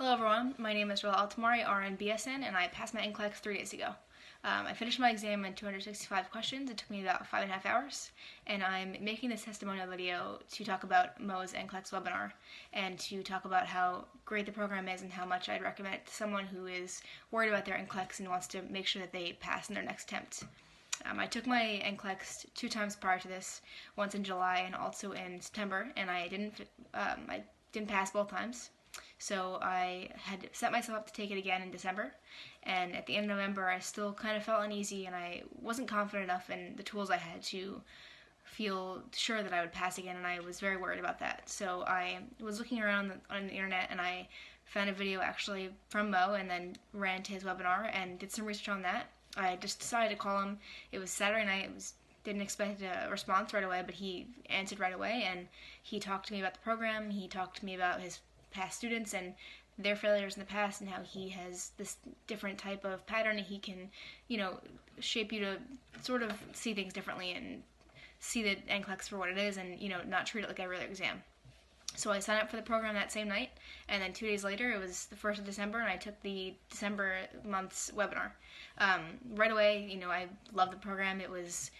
Hello everyone, my name is Rilla Altamari, RN BSN, and I passed my NCLEX 3 days ago. I finished my exam in 265 questions. It took me about 5.5 hours, and I'm making this testimonial video to talk about Mo's NCLEX webinar and to talk about how great the program is and how much I'd recommend it to someone who is worried about their NCLEX and wants to make sure that they pass in their next attempt. I took my NCLEX 2 times prior to this, once in July and also in September, and I didn't pass both times. So I had set myself up to take it again in December, and at the end of November I still kind of felt uneasy and I wasn't confident enough in the tools I had to feel sure that I would pass again, and I was very worried about that. So I was looking around on the internet and I found a video actually from Mo and then ran to his webinar and did some research on that. I just decided to call him. It was Saturday night. Didn't expect a response right away, but he answered right away, and he talked to me about the program. He talked to me about his past students and their failures in the past and how he has this different type of pattern and he can, shape you to sort of see things differently and see the NCLEX for what it is and, not treat it like every other exam. So I signed up for the program that same night, and then 2 days later, it was the 1st of December, and I took the December month's webinar. Right away, I loved the program. It was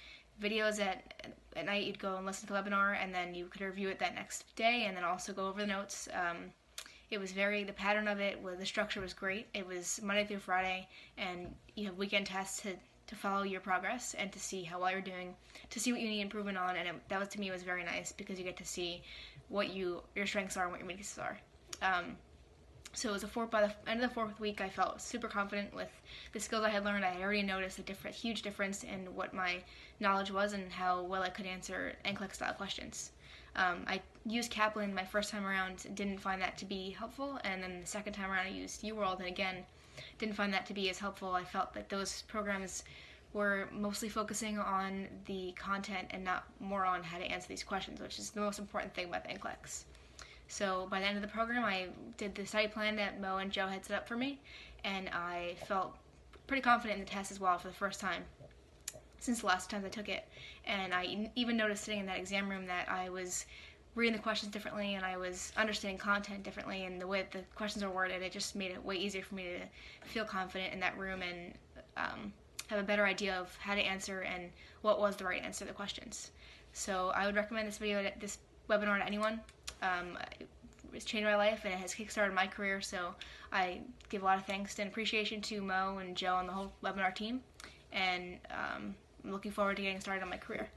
videos at night. You'd go and listen to the webinar, and then you could review it that next day, and then also go over the notes. It was the pattern of it, the structure was great. It was Monday through Friday, and you have weekend tests to follow your progress and to see how well you're doing, to see what you need improvement on, and that was, to me, was very nice because you get to see what your strengths are and what your weaknesses are. So it was by the end of the 4th week, I felt super confident with the skills I had learned. I had already noticed a huge difference in what my knowledge was and how well I could answer NCLEX style questions. I used Kaplan my first time around, didn't find that to be helpful, and then the second time around I used UWorld, and again, didn't find that to be as helpful. I felt that those programs were mostly focusing on the content and not more on how to answer these questions, which is the most important thing about the NCLEX. So by the end of the program, I did the study plan that Mo and Joe had set up for me, and I felt pretty confident in the test as well for the first time since the last time I took it. And I even noticed sitting in that exam room that I was reading the questions differently and I was understanding content differently, and the way that the questions are worded, it just made it way easier for me to feel confident in that room and have a better idea of how to answer and what was the right answer to the questions. So I would recommend this webinar to anyone. It's changed my life and it has kickstarted my career, so I give a lot of thanks and appreciation to Mo and Joe and the whole webinar team, and I'm looking forward to getting started on my career.